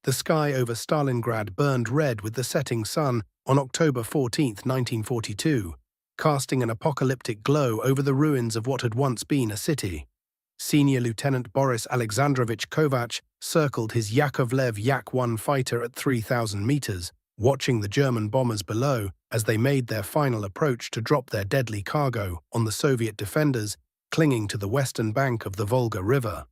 The sky over Stalingrad burned red with the setting sun on October 14, 1942, casting an apocalyptic glow over the ruins of what had once been a city. Senior Lieutenant Boris Alexandrovich Kovacs circled his Yakovlev Yak-1 fighter at 3,000 meters, watching the German bombers below as they made their final approach to drop their deadly cargo on the Soviet defenders clinging to the western bank of the Volga River.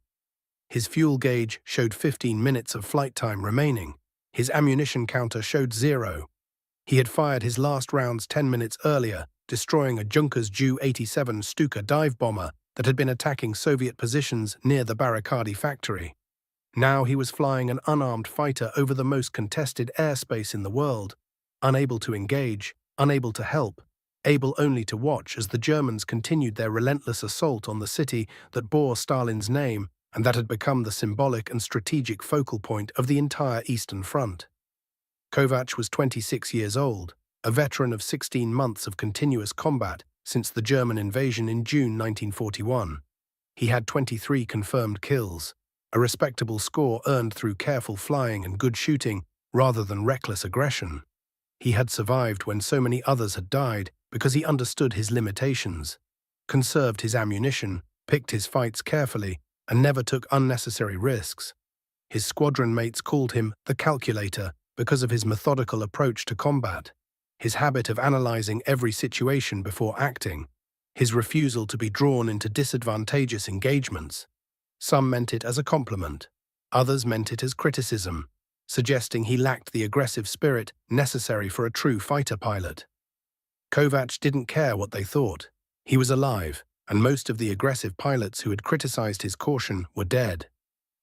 His fuel gauge showed 15 minutes of flight time remaining. His ammunition counter showed 0. He had fired his last rounds 10 minutes earlier, destroying a Junkers Ju-87 Stuka dive bomber that had been attacking Soviet positions near the Barrikady factory. Now he was flying an unarmed fighter over the most contested airspace in the world, unable to engage, unable to help, able only to watch as the Germans continued their relentless assault on the city that bore Stalin's name and that had become the symbolic and strategic focal point of the entire Eastern Front. Kovacs was 26 years old, a veteran of 16 months of continuous combat since the German invasion in June 1941. He had 23 confirmed kills, a respectable score earned through careful flying and good shooting rather than reckless aggression. He had survived when so many others had died because he understood his limitations, conserved his ammunition, picked his fights carefully, and never took unnecessary risks. His squadron mates called him the calculator because of his methodical approach to combat, his habit of analyzing every situation before acting, his refusal to be drawn into disadvantageous engagements. Some meant it as a compliment, others meant it as criticism, suggesting he lacked the aggressive spirit necessary for a true fighter pilot. Kovacs didn't care what they thought. He was alive, and most of the aggressive pilots who had criticized his caution were dead.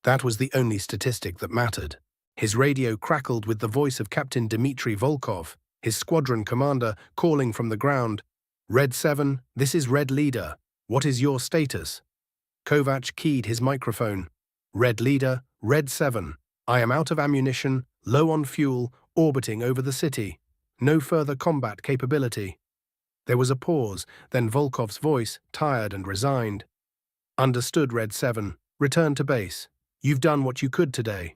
That was the only statistic that mattered. His radio crackled with the voice of Captain Dmitry Volkov, his squadron commander, calling from the ground, "Red 7, this is Red Leader. What is your status?" Kovacs keyed his microphone. "Red Leader, Red 7. I am out of ammunition, low on fuel, orbiting over the city. No further combat capability." There was a pause, then Volkov's voice, tired and resigned. "Understood, Red 7. Return to base. You've done what you could today."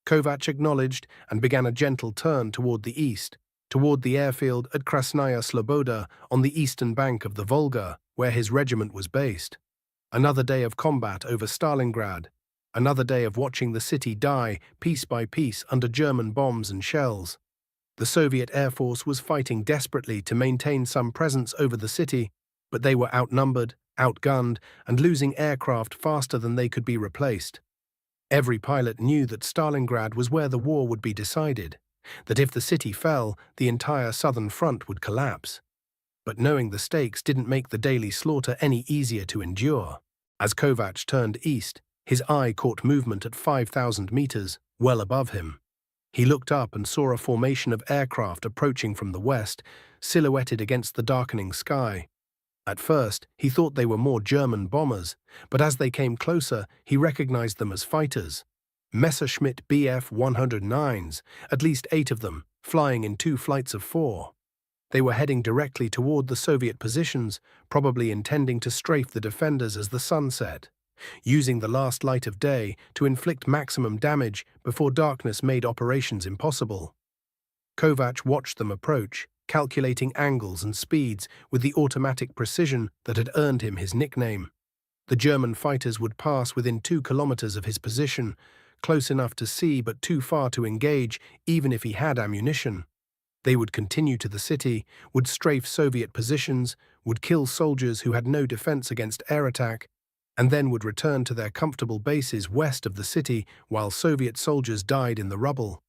Kovacs acknowledged and began a gentle turn toward the east, toward the airfield at Krasnaya Sloboda on the eastern bank of the Volga, where his regiment was based. Another day of combat over Stalingrad, another day of watching the city die piece by piece under German bombs and shells. The Soviet Air Force was fighting desperately to maintain some presence over the city, but they were outnumbered, outgunned, and losing aircraft faster than they could be replaced. Every pilot knew that Stalingrad was where the war would be decided, that if the city fell, the entire southern front would collapse. But knowing the stakes didn't make the daily slaughter any easier to endure. As Kovacs turned east, his eye caught movement at 5,000 meters, well above him. He looked up and saw a formation of aircraft approaching from the west, silhouetted against the darkening sky. At first, he thought they were more German bombers, but as they came closer, he recognized them as fighters. Messerschmitt Bf-109s, at least 8 of them, flying in 2 flights of 4. They were heading directly toward the Soviet positions, probably intending to strafe the defenders as the sun set, using the last light of day to inflict maximum damage before darkness made operations impossible. Kovacs watched them approach, calculating angles and speeds with the automatic precision that had earned him his nickname. The German fighters would pass within 2 kilometers of his position, close enough to see but too far to engage even if he had ammunition. They would continue to the city, would strafe Soviet positions, would kill soldiers who had no defense against air attack, and then would return to their comfortable bases west of the city while Soviet soldiers died in the rubble.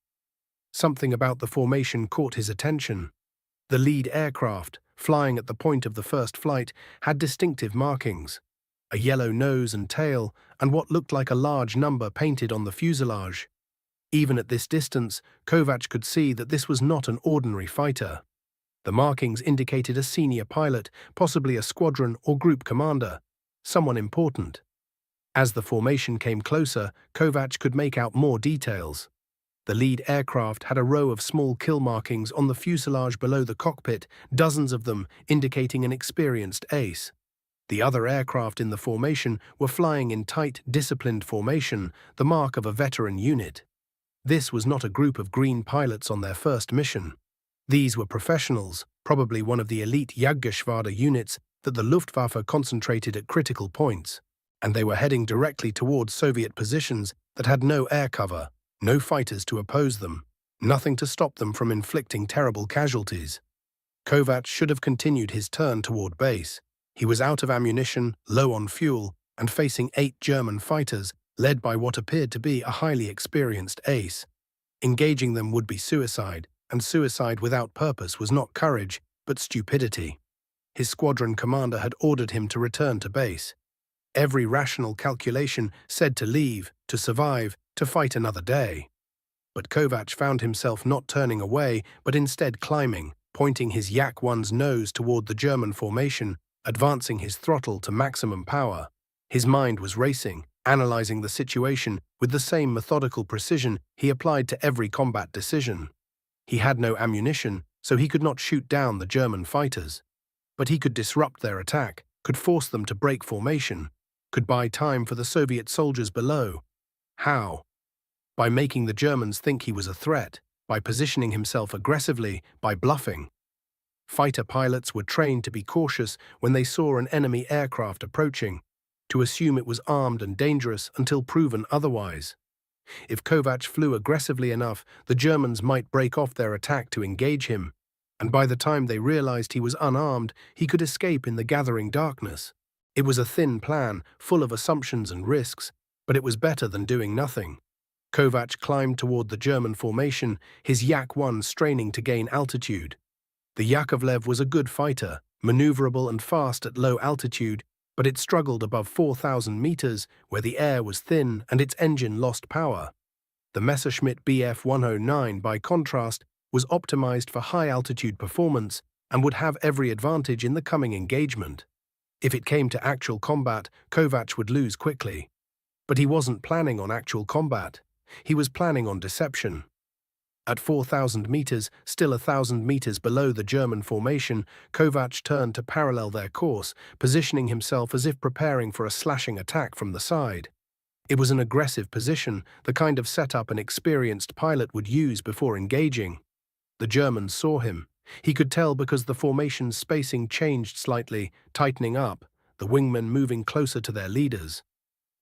Something about the formation caught his attention. The lead aircraft, flying at the point of the first flight, had distinctive markings: a yellow nose and tail, and what looked like a large number painted on the fuselage. Even at this distance, Kovacs could see that this was not an ordinary fighter. The markings indicated a senior pilot, possibly a squadron or group commander, someone important. As the formation came closer, Kovacs could make out more details. The lead aircraft had a row of small kill markings on the fuselage below the cockpit, dozens of them indicating an experienced ace. The other aircraft in the formation were flying in tight, disciplined formation, the mark of a veteran unit. This was not a group of green pilots on their first mission. These were professionals, probably one of the elite Jagdgeschwader units that the Luftwaffe concentrated at critical points, and they were heading directly towards Soviet positions that had no air cover, no fighters to oppose them, nothing to stop them from inflicting terrible casualties. Kovacs should have continued his turn toward base. He was out of ammunition, low on fuel, and facing 8 German fighters, led by what appeared to be a highly experienced ace. Engaging them would be suicide, and suicide without purpose was not courage, but stupidity. His squadron commander had ordered him to return to base. Every rational calculation said to leave, to survive, to fight another day. But Kovacs found himself not turning away, but instead climbing, pointing his Yak-1's nose toward the German formation, advancing his throttle to maximum power. His mind was racing, analyzing the situation with the same methodical precision he applied to every combat decision. He had no ammunition, so he could not shoot down the German fighters. But he could disrupt their attack, could force them to break formation, could buy time for the Soviet soldiers below. How? By making the Germans think he was a threat, by positioning himself aggressively, by bluffing. Fighter pilots were trained to be cautious when they saw an enemy aircraft approaching, to assume it was armed and dangerous until proven otherwise. If Kovacs flew aggressively enough, the Germans might break off their attack to engage him, and by the time they realized he was unarmed, he could escape in the gathering darkness. It was a thin plan, full of assumptions and risks, but it was better than doing nothing. Kovacs climbed toward the German formation, his Yak-1 straining to gain altitude. The Yakovlev was a good fighter, maneuverable and fast at low altitude, but it struggled above 4,000 meters, where the air was thin and its engine lost power. The Messerschmitt Bf 109, by contrast, was optimized for high-altitude performance and would have every advantage in the coming engagement. If it came to actual combat, Kovacs would lose quickly. But he wasn't planning on actual combat. He was planning on deception. At 4,000 meters, still 1,000 meters below the German formation, Kovacs turned to parallel their course, positioning himself as if preparing for a slashing attack from the side. It was an aggressive position, the kind of setup an experienced pilot would use before engaging. The Germans saw him. He could tell because the formation's spacing changed slightly, tightening up, the wingmen moving closer to their leaders.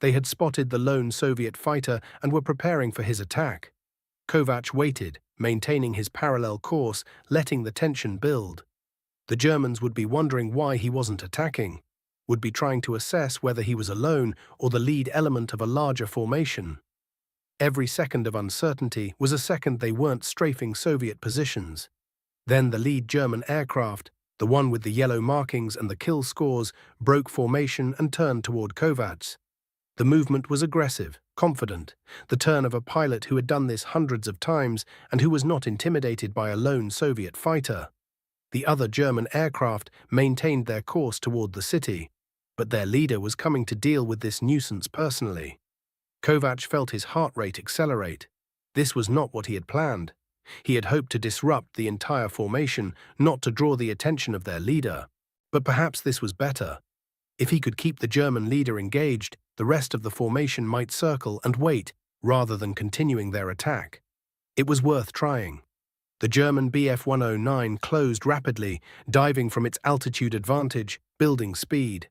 They had spotted the lone Soviet fighter and were preparing for his attack. Kovacs waited, maintaining his parallel course, letting the tension build. The Germans would be wondering why he wasn't attacking, would be trying to assess whether he was alone or the lead element of a larger formation. Every second of uncertainty was a second they weren't strafing Soviet positions. Then the lead German aircraft, the one with the yellow markings and the kill scores, broke formation and turned toward Kovacs. The movement was aggressive, confident, the turn of a pilot who had done this hundreds of times and who was not intimidated by a lone Soviet fighter. The other German aircraft maintained their course toward the city, but their leader was coming to deal with this nuisance personally. Kovacs felt his heart rate accelerate. This was not what he had planned. He had hoped to disrupt the entire formation, not to draw the attention of their leader. But perhaps this was better. If he could keep the German leader engaged, the rest of the formation might circle and wait, rather than continuing their attack. It was worth trying. The German Bf 109 closed rapidly, diving from its altitude advantage, building speed.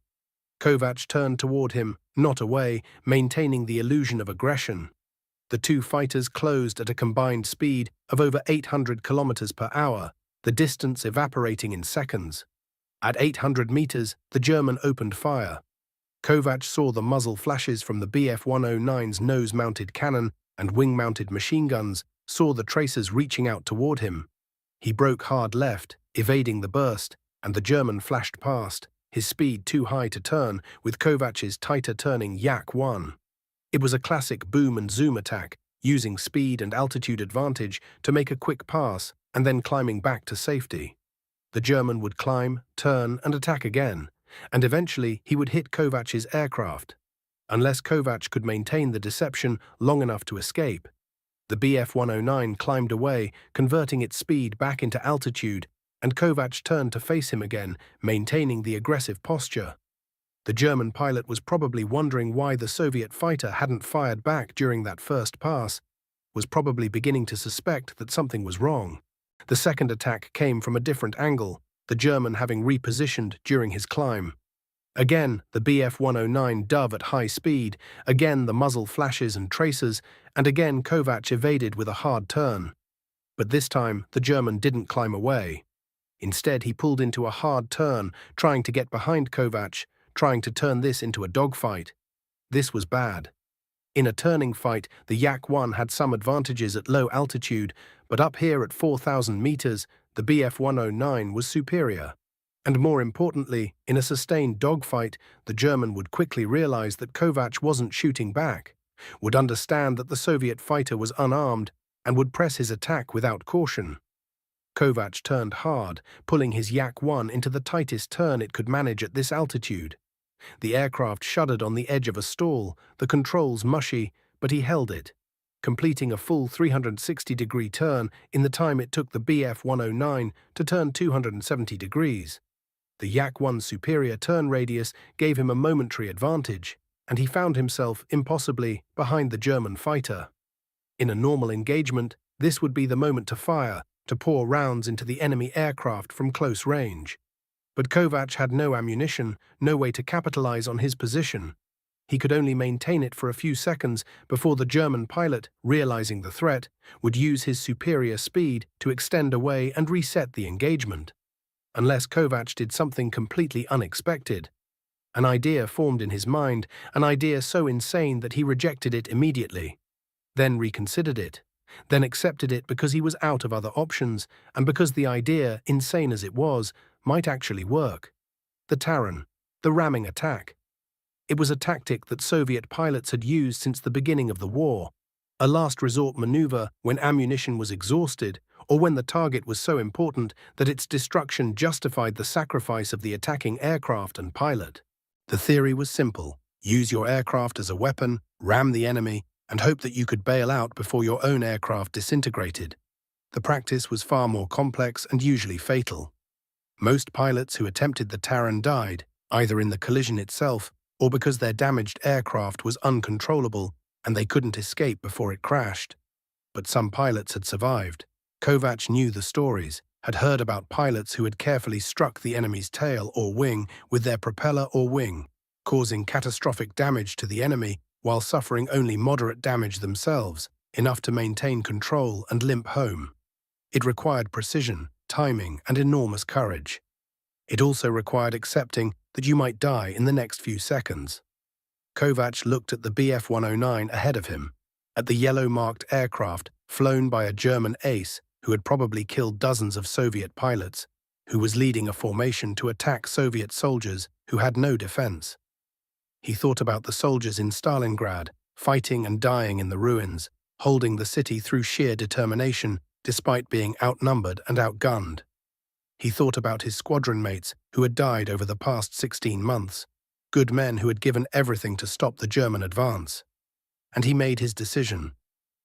Kovacs turned toward him, not away, maintaining the illusion of aggression. The two fighters closed at a combined speed of over 800 kilometers per hour, the distance evaporating in seconds. At 800 meters, the German opened fire. Kovacs saw the muzzle flashes from the Bf 109's nose-mounted cannon and wing-mounted machine guns, saw the tracers reaching out toward him. He broke hard left, evading the burst, and the German flashed past, his speed too high to turn, with Kovacs's tighter-turning Yak-1. It was a classic boom and zoom attack, using speed and altitude advantage to make a quick pass and then climbing back to safety. The German would climb, turn, and attack again, and eventually he would hit Kovacs's aircraft. Unless Kovacs could maintain the deception long enough to escape. The Bf 109 climbed away, converting its speed back into altitude, and Kovacs turned to face him again, maintaining the aggressive posture. The German pilot was probably wondering why the Soviet fighter hadn't fired back during that first pass, was probably beginning to suspect that something was wrong. The second attack came from a different angle, the German having repositioned during his climb. Again, the Bf-109 dove at high speed, again the muzzle flashes and traces, and again Kovacs evaded with a hard turn. But this time, the German didn't climb away. Instead, he pulled into a hard turn, trying to get behind Kovacs, trying to turn this into a dogfight. This was bad. In a turning fight, the Yak-1 had some advantages at low altitude, but up here at 4,000 meters, the Bf-109 was superior. And more importantly, in a sustained dogfight, the German would quickly realize that Kovacs wasn't shooting back, would understand that the Soviet fighter was unarmed, and would press his attack without caution. Kovacs turned hard, pulling his Yak-1 into the tightest turn it could manage at this altitude. The aircraft shuddered on the edge of a stall, the controls mushy, but he held it, completing a full 360-degree turn in the time it took the Bf-109 to turn 270 degrees. The Yak-1's superior turn radius gave him a momentary advantage, and he found himself, impossibly, behind the German fighter. In a normal engagement, this would be the moment to fire, to pour rounds into the enemy aircraft from close range. But Kovacs had no ammunition, no way to capitalize on his position. He could only maintain it for a few seconds before the German pilot, realizing the threat, would use his superior speed to extend away and reset the engagement. Unless Kovacs did something completely unexpected. An idea formed in his mind, an idea so insane that he rejected it immediately. Then reconsidered it. Then accepted it because he was out of other options, and because the idea, insane as it was, might actually work. The Taran, the ramming attack. It was a tactic that Soviet pilots had used since the beginning of the war, a last resort maneuver when ammunition was exhausted, or when the target was so important that its destruction justified the sacrifice of the attacking aircraft and pilot. The theory was simple: use your aircraft as a weapon, ram the enemy, and hope that you could bail out before your own aircraft disintegrated. The practice was far more complex and usually fatal. Most pilots who attempted the Taran died, either in the collision itself or because their damaged aircraft was uncontrollable and they couldn't escape before it crashed. But some pilots had survived. Kovacs knew the stories, had heard about pilots who had carefully struck the enemy's tail or wing with their propeller or wing, causing catastrophic damage to the enemy while suffering only moderate damage themselves, enough to maintain control and limp home. It required precision, timing, and enormous courage. It also required accepting that you might die in the next few seconds. Kovacs looked at the Bf-109 ahead of him, at the yellow-marked aircraft flown by a German ace who had probably killed dozens of Soviet pilots, who was leading a formation to attack Soviet soldiers who had no defense. He thought about the soldiers in Stalingrad, fighting and dying in the ruins, holding the city through sheer determination despite being outnumbered and outgunned. He thought about his squadron mates who had died over the past 16 months, good men who had given everything to stop the German advance. And he made his decision.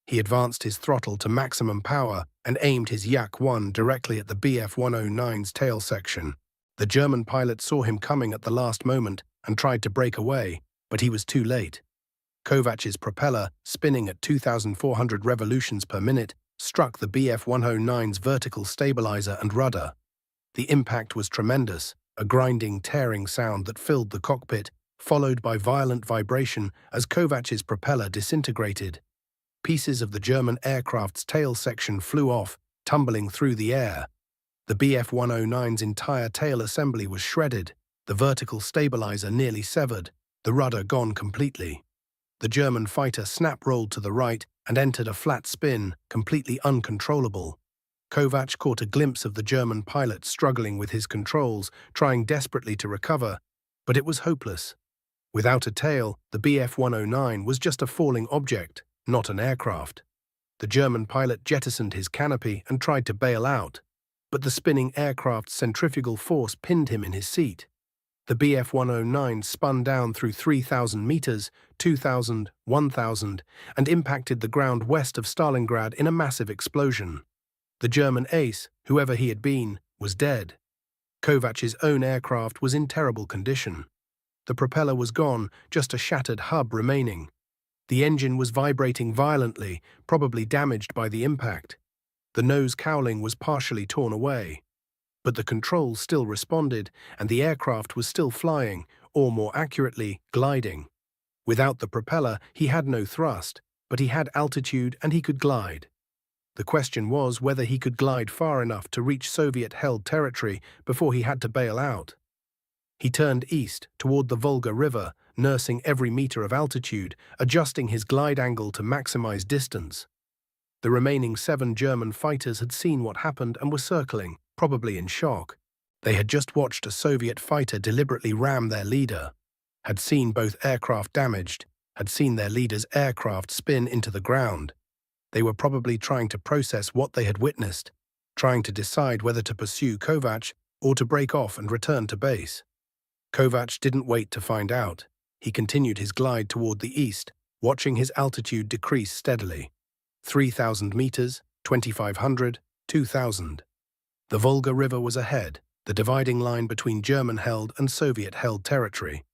He advanced his throttle to maximum power and aimed his Yak-1 directly at the Bf-109's tail section. The German pilot saw him coming at the last moment and tried to break away, but he was too late. Kovacs's propeller, spinning at 2,400 revolutions per minute, struck the Bf-109's vertical stabilizer and rudder. The impact was tremendous, a grinding, tearing sound that filled the cockpit, followed by violent vibration as Kovacs's propeller disintegrated. Pieces of the German aircraft's tail section flew off, tumbling through the air. The Bf-109's entire tail assembly was shredded, the vertical stabilizer nearly severed, the rudder gone completely. The German fighter snap-rolled to the right and entered a flat spin, completely uncontrollable. Kovacs caught a glimpse of the German pilot struggling with his controls, trying desperately to recover, but it was hopeless. Without a tail, the Bf-109 was just a falling object, not an aircraft. The German pilot jettisoned his canopy and tried to bail out, but the spinning aircraft's centrifugal force pinned him in his seat. The Bf-109 spun down through 3,000 meters, 2,000, 1,000, and impacted the ground west of Stalingrad in a massive explosion. The German ace, whoever he had been, was dead. Kovacs's own aircraft was in terrible condition. The propeller was gone, just a shattered hub remaining. The engine was vibrating violently, probably damaged by the impact. The nose cowling was partially torn away. But the controls still responded, and the aircraft was still flying, or more accurately, gliding. Without the propeller, he had no thrust, but he had altitude and he could glide. The question was whether he could glide far enough to reach Soviet-held territory before he had to bail out. He turned east, toward the Volga River, nursing every meter of altitude, adjusting his glide angle to maximize distance. The remaining 7 German fighters had seen what happened and were circling, probably in shock. They had just watched a Soviet fighter deliberately ram their leader, had seen both aircraft damaged, had seen their leader's aircraft spin into the ground. They were probably trying to process what they had witnessed, trying to decide whether to pursue Kovacs or to break off and return to base. Kovacs didn't wait to find out. He continued his glide toward the east, watching his altitude decrease steadily. 3,000 meters, 2,500, 2,000. The Volga River was ahead, the dividing line between German-held and Soviet-held territory.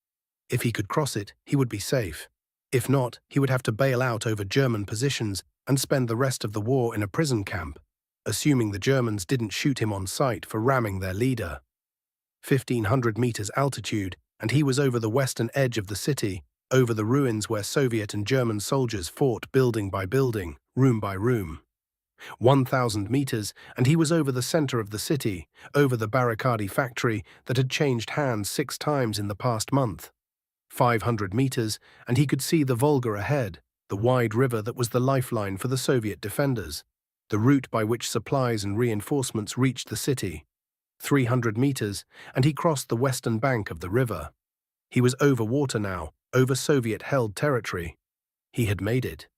If he could cross it, he would be safe. If not, he would have to bail out over German positions and spend the rest of the war in a prison camp, assuming the Germans didn't shoot him on sight for ramming their leader. 1,500 meters altitude, and he was over the western edge of the city, over the ruins where Soviet and German soldiers fought building by building, room by room. 1,000 meters, and he was over the center of the city, over the Barrikady factory that had changed hands 6 times in the past month. 500 meters, and he could see the Volga ahead, the wide river that was the lifeline for the Soviet defenders, the route by which supplies and reinforcements reached the city. 300 meters, and he crossed the western bank of the river. He was over water now, over Soviet-held territory. He had made it.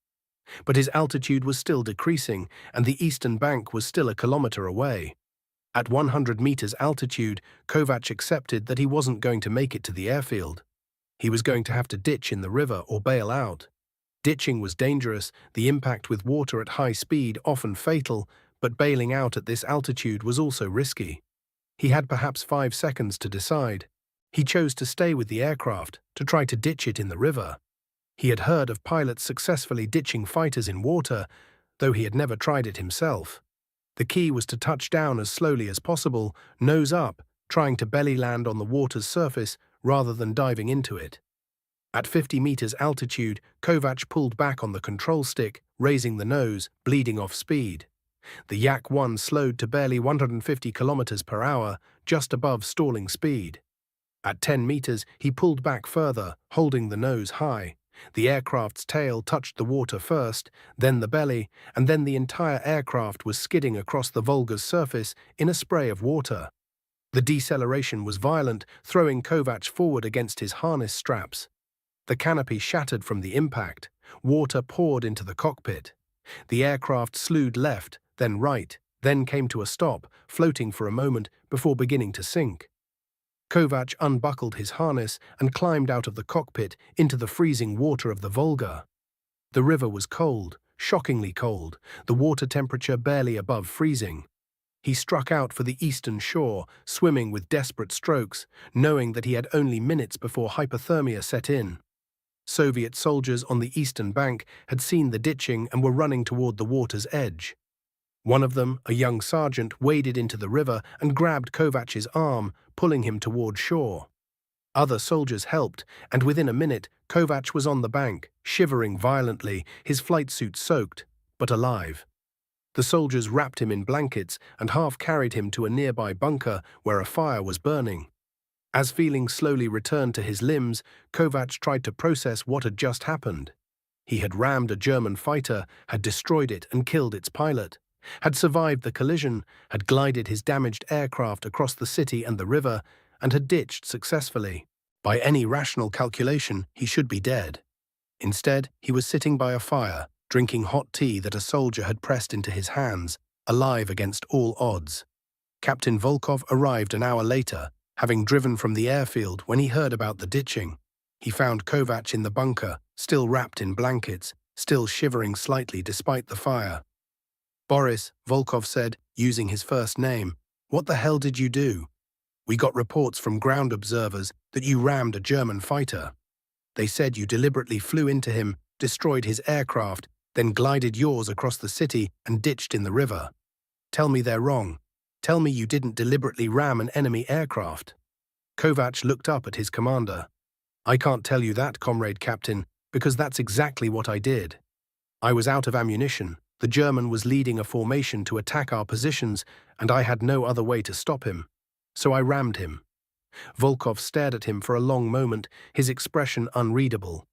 But his altitude was still decreasing, and the eastern bank was still a kilometer away. At 100 meters altitude, Kovacs accepted that he wasn't going to make it to the airfield. He was going to have to ditch in the river or bail out. Ditching was dangerous, the impact with water at high speed often fatal, but bailing out at this altitude was also risky. He had perhaps 5 seconds to decide. He chose to stay with the aircraft, to try to ditch it in the river. He had heard of pilots successfully ditching fighters in water, though he had never tried it himself. The key was to touch down as slowly as possible, nose up, trying to belly land on the water's surface rather than diving into it. At 50 meters altitude, Kovacs pulled back on the control stick, raising the nose, bleeding off speed. The Yak-1 slowed to barely 150 kilometers per hour, just above stalling speed. At 10 meters, he pulled back further, holding the nose high. The aircraft's tail touched the water first, then the belly, and then the entire aircraft was skidding across the Volga's surface in a spray of water. The deceleration was violent, throwing Kovacs forward against his harness straps. The canopy shattered from the impact. Water poured into the cockpit. The aircraft slewed left, then right, then came to a stop, floating for a moment before beginning to sink. Kovacs unbuckled his harness and climbed out of the cockpit into the freezing water of the Volga. The river was cold, shockingly cold, the water temperature barely above freezing. He struck out for the eastern shore, swimming with desperate strokes, knowing that he had only minutes before hypothermia set in. Soviet soldiers on the eastern bank had seen the ditching and were running toward the water's edge. One of them, a young sergeant, waded into the river and grabbed Kovacs' arm, pulling him toward shore. Other soldiers helped, and within a minute, Kovacs was on the bank, shivering violently, his flight suit soaked, but alive. The soldiers wrapped him in blankets and half-carried him to a nearby bunker where a fire was burning. As feeling slowly returned to his limbs, Kovacs tried to process what had just happened. He had rammed a German fighter, had destroyed it and killed its pilot, had survived the collision, had glided his damaged aircraft across the city and the river, and had ditched successfully. By any rational calculation, he should be dead. Instead, he was sitting by a fire, drinking hot tea that a soldier had pressed into his hands, alive against all odds. Captain Volkov arrived an hour later, having driven from the airfield when he heard about the ditching. He found Kovacs in the bunker, still wrapped in blankets, still shivering slightly despite the fire. "Boris," Volkov said, using his first name, "what the hell did you do? We got reports from ground observers that you rammed a German fighter. They said you deliberately flew into him, destroyed his aircraft, then glided yours across the city and ditched in the river. Tell me they're wrong. Tell me you didn't deliberately ram an enemy aircraft." Kovacs looked up at his commander. "I can't tell you that, comrade captain, because that's exactly what I did. I was out of ammunition. The German was leading a formation to attack our positions, and I had no other way to stop him. So I rammed him." Volkov stared at him for a long moment, his expression unreadable.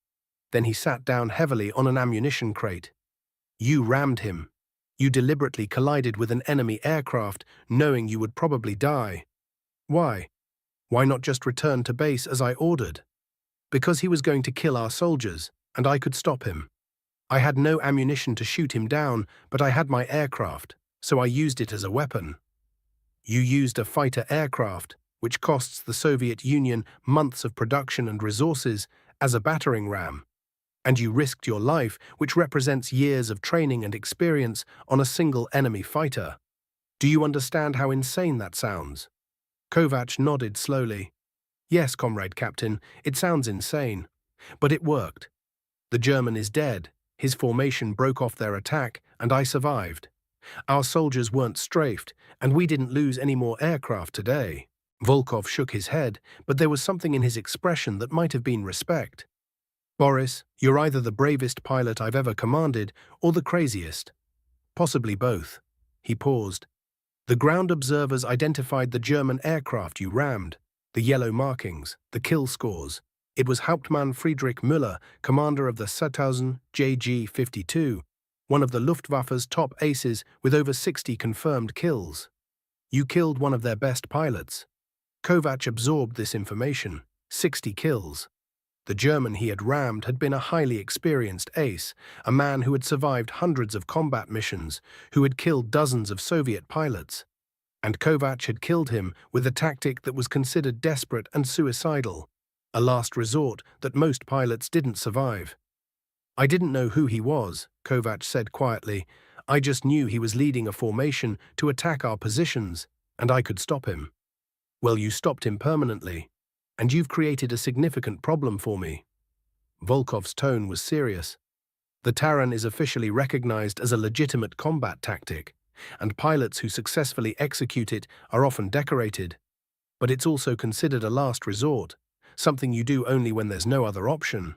Then he sat down heavily on an ammunition crate. "You rammed him. You deliberately collided with an enemy aircraft, knowing you would probably die. Why? Why not just return to base as I ordered?" "Because he was going to kill our soldiers, and I could stop him. I had no ammunition to shoot him down, but I had my aircraft, so I used it as a weapon." "You used a fighter aircraft, which costs the Soviet Union months of production and resources, as a battering ram. And you risked your life, which represents years of training and experience, on a single enemy fighter. Do you understand how insane that sounds?" Kovacs nodded slowly. "Yes, comrade captain, it sounds insane. But it worked. The German is dead. His formation broke off their attack, and I survived. Our soldiers weren't strafed, and we didn't lose any more aircraft today." Volkov shook his head, but there was something in his expression that might have been respect. "Boris, you're either the bravest pilot I've ever commanded, or the craziest. Possibly both." He paused. "The ground observers identified the German aircraft you rammed, the yellow markings, the kill scores. It was Hauptmann Friedrich Müller, commander of the 7000 JG-52, one of the Luftwaffe's top aces with over 60 confirmed kills. You killed one of their best pilots." Kovacs absorbed this information. 60 kills. The German he had rammed had been a highly experienced ace, a man who had survived hundreds of combat missions, who had killed dozens of Soviet pilots. And Kovacs had killed him with a tactic that was considered desperate and suicidal, a last resort that most pilots didn't survive. "I didn't know who he was," Kovacs said quietly. "I just knew he was leading a formation to attack our positions, and I could stop him." "Well, you stopped him permanently. And you've created a significant problem for me." Volkov's tone was serious. "The Taran is officially recognized as a legitimate combat tactic, and pilots who successfully execute it are often decorated. But it's also considered a last resort, something you do only when there's no other option.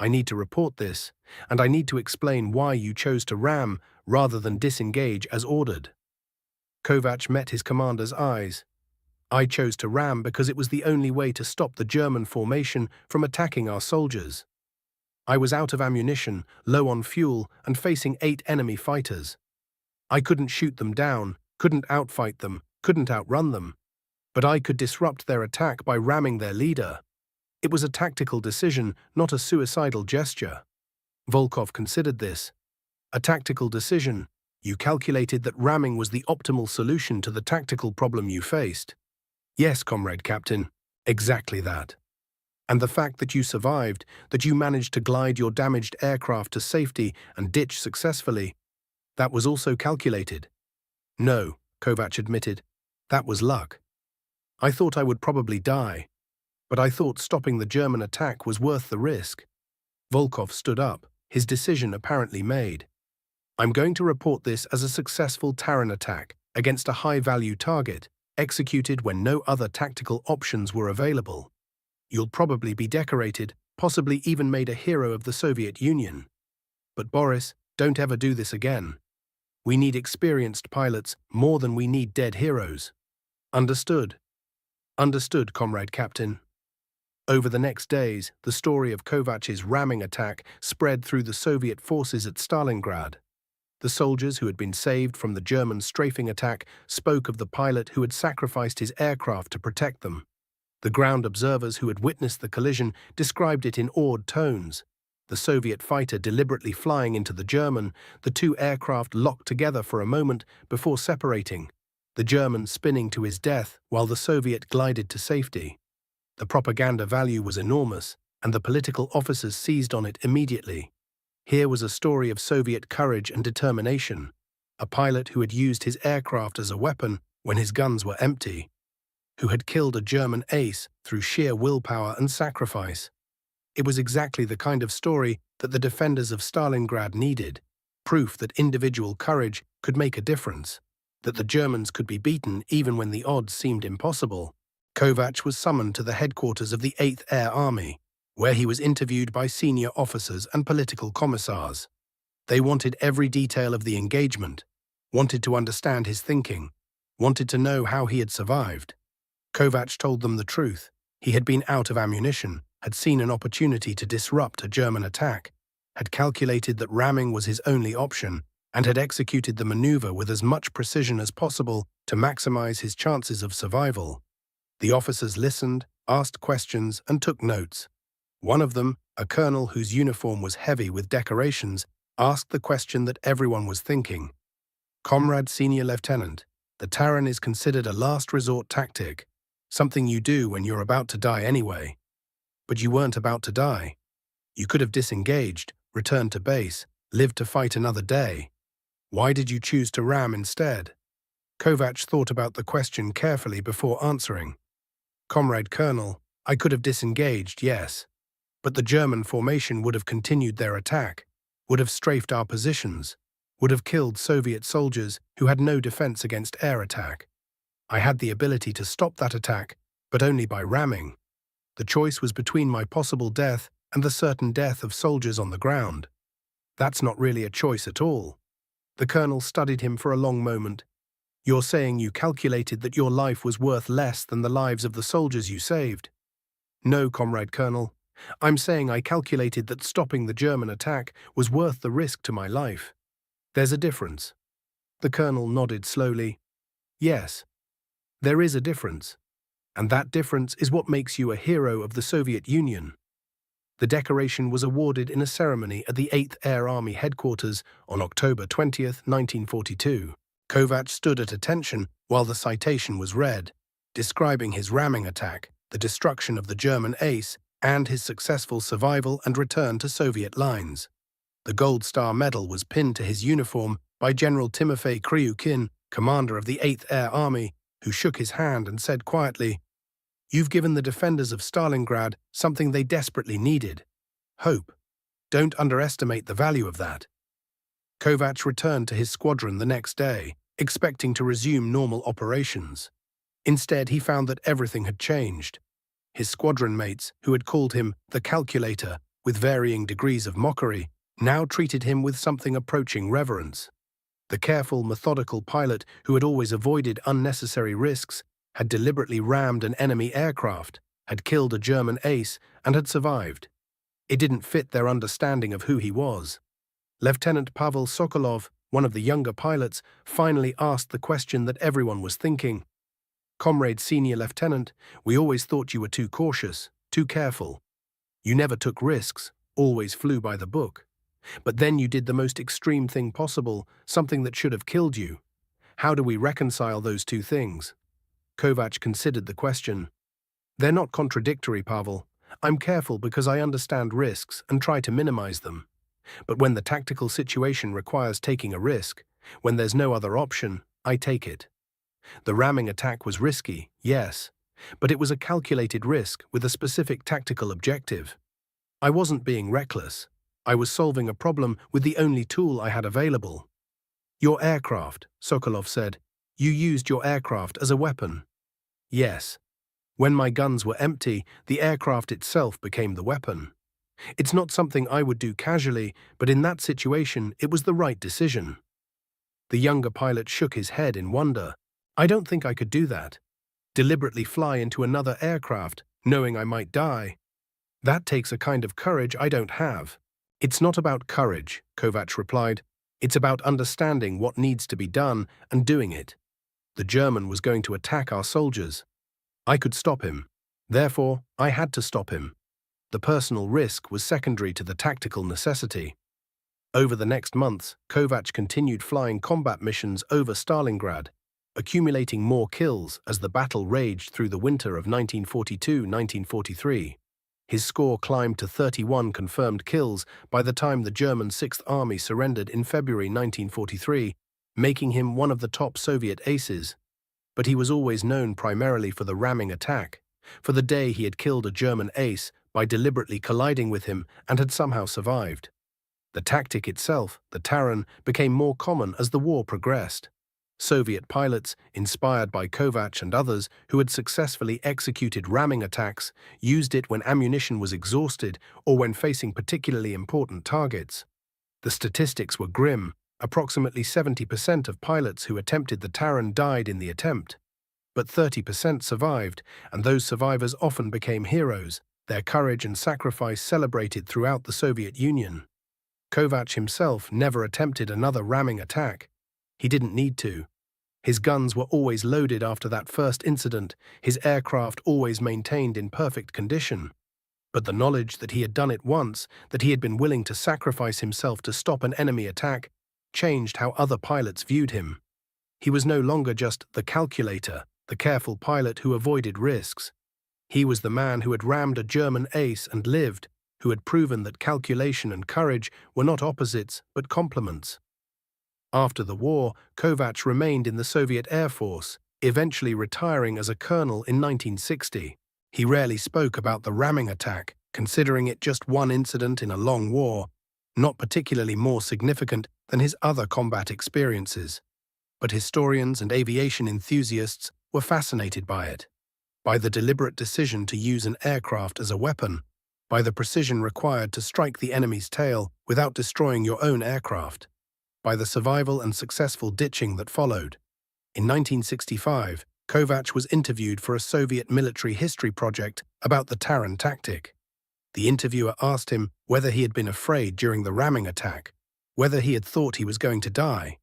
I need to report this, and I need to explain why you chose to ram rather than disengage as ordered." Kovacs met his commander's eyes. "I chose to ram because it was the only way to stop the German formation from attacking our soldiers. I was out of ammunition, low on fuel, and facing 8 enemy fighters. I couldn't shoot them down, couldn't outfight them, couldn't outrun them. But I could disrupt their attack by ramming their leader. It was a tactical decision, not a suicidal gesture." Volkov considered this. "A tactical decision. You calculated that ramming was the optimal solution to the tactical problem you faced." "Yes, comrade captain, exactly that. And the fact that you survived, that you managed to glide your damaged aircraft to safety and ditch successfully, that was also calculated." "No," Kovacs admitted, "that was luck. I thought I would probably die, but I thought stopping the German attack was worth the risk." Volkov stood up, his decision apparently made. "I'm going to report this as a successful Taran attack against a high-value target, executed when no other tactical options were available. You'll probably be decorated, possibly even made a hero of the Soviet Union. But Boris, don't ever do this again. We need experienced pilots more than we need dead heroes." "Understood." "Understood, comrade captain." Over the next days, the story of Kovacs' ramming attack spread through the Soviet forces at Stalingrad. The soldiers who had been saved from the German strafing attack spoke of the pilot who had sacrificed his aircraft to protect them. The ground observers who had witnessed the collision described it in awed tones. The Soviet fighter deliberately flying into the German, the two aircraft locked together for a moment before separating, the German spinning to his death while the Soviet glided to safety. The propaganda value was enormous, and the political officers seized on it immediately. Here was a story of Soviet courage and determination, a pilot who had used his aircraft as a weapon when his guns were empty, who had killed a German ace through sheer willpower and sacrifice. It was exactly the kind of story that the defenders of Stalingrad needed, proof that individual courage could make a difference, that the Germans could be beaten even when the odds seemed impossible. Kovacs was summoned to the headquarters of the 8th Air Army, where he was interviewed by senior officers and political commissars. They wanted every detail of the engagement, wanted to understand his thinking, wanted to know how he had survived. Kovacs told them the truth. He had been out of ammunition, had seen an opportunity to disrupt a German attack, had calculated that ramming was his only option, and had executed the maneuver with as much precision as possible to maximize his chances of survival. The officers listened, asked questions, and took notes. One of them, a colonel whose uniform was heavy with decorations, asked the question that everyone was thinking. "Comrade Senior Lieutenant, the Terran is considered a last resort tactic, something you do when you're about to die anyway. But you weren't about to die. You could have disengaged, returned to base, lived to fight another day. Why did you choose to ram instead?" Kovacs thought about the question carefully before answering. "Comrade Colonel, I could have disengaged, yes. But the German formation would have continued their attack, would have strafed our positions, would have killed Soviet soldiers who had no defense against air attack. I had the ability to stop that attack, but only by ramming. The choice was between my possible death and the certain death of soldiers on the ground. That's not really a choice at all." The colonel studied him for a long moment. "You're saying you calculated that your life was worth less than the lives of the soldiers you saved?" "No, Comrade Colonel. I'm saying I calculated that stopping the German attack was worth the risk to my life. There's a difference." The colonel nodded slowly. "Yes, there is a difference. And that difference is what makes you a hero of the Soviet Union." The decoration was awarded in a ceremony at the 8th Air Army headquarters on October 20th, 1942. Kovacs stood at attention while the citation was read, describing his ramming attack, the destruction of the German ace, and his successful survival and return to Soviet lines. The Gold Star Medal was pinned to his uniform by General Timofey Kryukin, commander of the 8th Air Army, who shook his hand and said quietly, "You've given the defenders of Stalingrad something they desperately needed: hope. Don't underestimate the value of that." Kovacs returned to his squadron the next day, expecting to resume normal operations. Instead, he found that everything had changed. His squadron mates, who had called him the calculator with varying degrees of mockery, now treated him with something approaching reverence. The careful, methodical pilot who had always avoided unnecessary risks had deliberately rammed an enemy aircraft, had killed a German ace, and had survived. It didn't fit their understanding of who he was. Lieutenant Pavel Sokolov, one of the younger pilots, finally asked the question that everyone was thinking. "Comrade Senior Lieutenant, we always thought you were too cautious, too careful. You never took risks, always flew by the book. But then you did the most extreme thing possible, something that should have killed you. How do we reconcile those two things?" Kovacs considered the question. "They're not contradictory, Pavel. I'm careful because I understand risks and try to minimize them. But when the tactical situation requires taking a risk, when there's no other option, I take it. The ramming attack was risky, yes, but it was a calculated risk with a specific tactical objective. I wasn't being reckless. I was solving a problem with the only tool I had available." "Your aircraft," Sokolov said. "You used your aircraft as a weapon." "Yes. When my guns were empty, the aircraft itself became the weapon. It's not something I would do casually, but in that situation, it was the right decision." The younger pilot shook his head in wonder. "I don't think I could do that. Deliberately fly into another aircraft, knowing I might die. That takes a kind of courage I don't have." "It's not about courage," Kovacs replied. "It's about understanding what needs to be done and doing it. The German was going to attack our soldiers. I could stop him. Therefore, I had to stop him. The personal risk was secondary to the tactical necessity." Over the next months, Kovacs continued flying combat missions over Stalingrad, accumulating more kills as the battle raged through the winter of 1942-1943. His score climbed to 31 confirmed kills by the time the German 6th Army surrendered in February 1943, making him one of the top Soviet aces. But he was always known primarily for the ramming attack, for the day he had killed a German ace by deliberately colliding with him and had somehow survived. The tactic itself, the Taran, became more common as the war progressed. Soviet pilots, inspired by Kovacs and others who had successfully executed ramming attacks, used it when ammunition was exhausted or when facing particularly important targets. The statistics were grim. Approximately 70% of pilots who attempted the Taran died in the attempt. But 30% survived, and those survivors often became heroes, their courage and sacrifice celebrated throughout the Soviet Union. Kovacs himself never attempted another ramming attack. He didn't need to. His guns were always loaded after that first incident, his aircraft always maintained in perfect condition. But the knowledge that he had done it once, that he had been willing to sacrifice himself to stop an enemy attack, changed how other pilots viewed him. He was no longer just the calculator, the careful pilot who avoided risks. He was the man who had rammed a German ace and lived, who had proven that calculation and courage were not opposites but complements. After the war, Kovacs remained in the Soviet Air Force, eventually retiring as a colonel in 1960. He rarely spoke about the ramming attack, considering it just one incident in a long war, not particularly more significant than his other combat experiences. But historians and aviation enthusiasts were fascinated by it, by the deliberate decision to use an aircraft as a weapon, by the precision required to strike the enemy's tail without destroying your own aircraft, by the survival and successful ditching that followed. In 1965, Kovacs was interviewed for a Soviet military history project about the Taran tactic. The interviewer asked him whether he had been afraid during the ramming attack, whether he had thought he was going to die.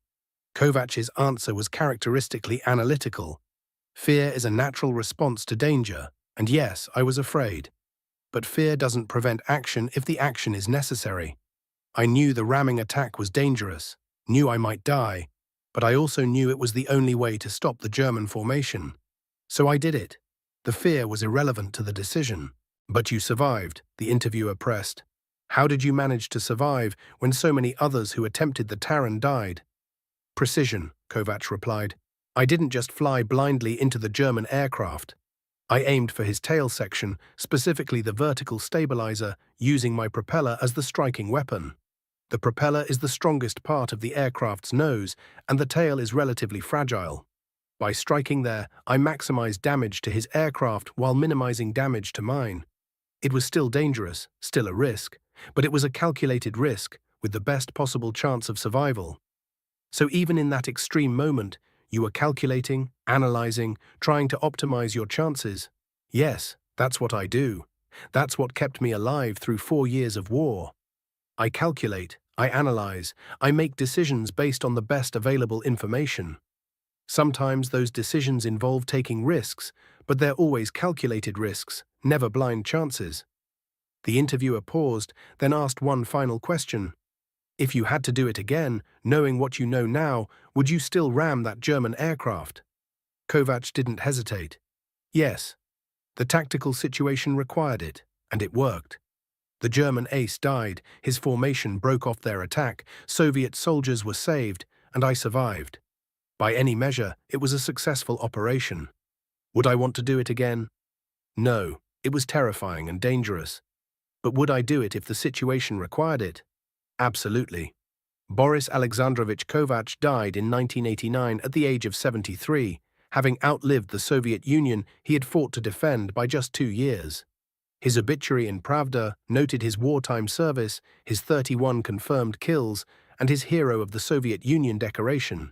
Kovacs' answer was characteristically analytical. Fear is a natural response to danger, and yes, I was afraid. But fear doesn't prevent action if the action is necessary. I knew the ramming attack was dangerous, knew I might die, but I also knew it was the only way to stop the German formation. So I did it. The fear was irrelevant to the decision. But you survived, the interviewer pressed. How did you manage to survive when so many others who attempted the Taran died? Precision, Kovacs replied. I didn't just fly blindly into the German aircraft. I aimed for his tail section, specifically the vertical stabilizer, using my propeller as the striking weapon. The propeller is the strongest part of the aircraft's nose, and the tail is relatively fragile. By striking there, I maximized damage to his aircraft while minimizing damage to mine. It was still dangerous, still a risk, but it was a calculated risk, with the best possible chance of survival. So even in that extreme moment, you were calculating, analyzing, trying to optimize your chances. Yes, that's what I do. That's what kept me alive through 4 years of war. I calculate, I analyze, I make decisions based on the best available information. Sometimes those decisions involve taking risks, but they're always calculated risks, never blind chances. The interviewer paused, then asked one final question. If you had to do it again, knowing what you know now, would you still ram that German aircraft? Kovacs didn't hesitate. Yes. The tactical situation required it, and it worked. The German ace died, his formation broke off their attack, Soviet soldiers were saved, and I survived. By any measure, it was a successful operation. Would I want to do it again? No, it was terrifying and dangerous. But would I do it if the situation required it? Absolutely. Boris Alexandrovich Kovacs died in 1989 at the age of 73, having outlived the Soviet Union he had fought to defend by just 2 years. His obituary in Pravda noted his wartime service, his 31 confirmed kills, and his Hero of the Soviet Union decoration.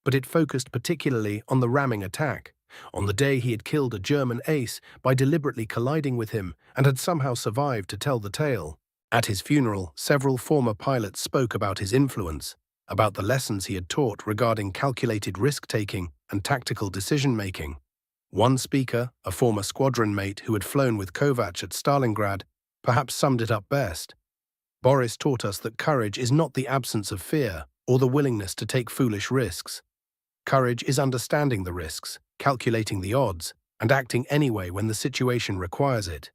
But it focused particularly on the ramming attack, on the day he had killed a German ace by deliberately colliding with him and had somehow survived to tell the tale. At his funeral, several former pilots spoke about his influence, about the lessons he had taught regarding calculated risk-taking and tactical decision-making. One speaker, a former squadron mate who had flown with Kovacs at Stalingrad, perhaps summed it up best. Boris taught us that courage is not the absence of fear or the willingness to take foolish risks. Courage is understanding the risks, calculating the odds, and acting anyway when the situation requires it.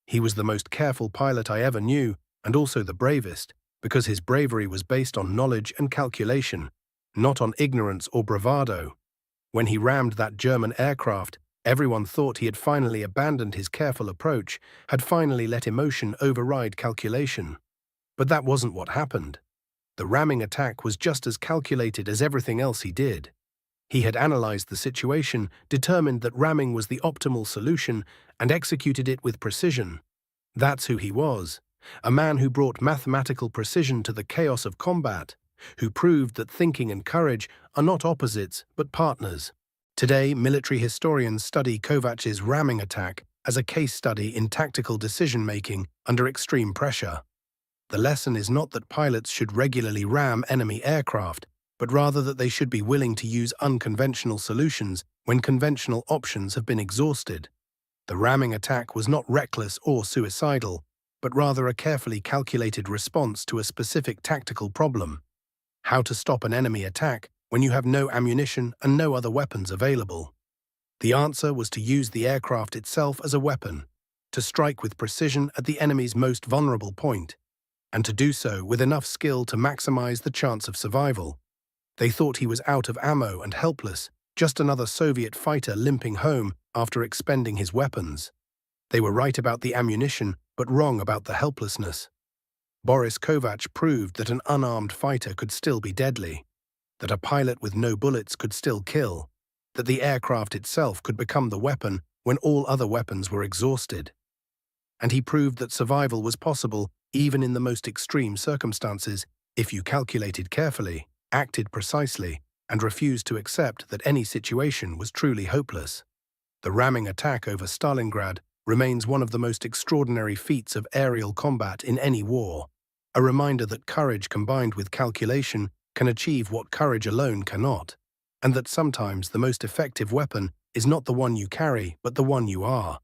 He was the most careful pilot I ever knew, and also the bravest, because his bravery was based on knowledge and calculation, not on ignorance or bravado. When he rammed that German aircraft, Everyone thought he had finally abandoned his careful approach, had finally let emotion override calculation. But that wasn't what happened. The ramming attack was just as calculated as everything else he did. He had analyzed the situation, determined that ramming was the optimal solution, and executed it with precision. That's who he was, a man who brought mathematical precision to the chaos of combat, who proved that thinking and courage are not opposites but partners. Today, military historians study Kovacs' ramming attack as a case study in tactical decision-making under extreme pressure. The lesson is not that pilots should regularly ram enemy aircraft, but rather that they should be willing to use unconventional solutions when conventional options have been exhausted. The ramming attack was not reckless or suicidal, but rather a carefully calculated response to a specific tactical problem. How to stop an enemy attack when you have no ammunition and no other weapons available? The answer was to use the aircraft itself as a weapon, to strike with precision at the enemy's most vulnerable point, and to do so with enough skill to maximize the chance of survival. They thought he was out of ammo and helpless, just another Soviet fighter limping home after expending his weapons. They were right about the ammunition, but wrong about the helplessness. Boris Kovacs proved that an unarmed fighter could still be deadly, that a pilot with no bullets could still kill, that the aircraft itself could become the weapon when all other weapons were exhausted. And he proved that survival was possible even in the most extreme circumstances if you calculated carefully, acted precisely, and refused to accept that any situation was truly hopeless. The ramming attack over Stalingrad remains one of the most extraordinary feats of aerial combat in any war, a reminder that courage combined with calculation can achieve what courage alone cannot, and that sometimes the most effective weapon is not the one you carry but the one you are.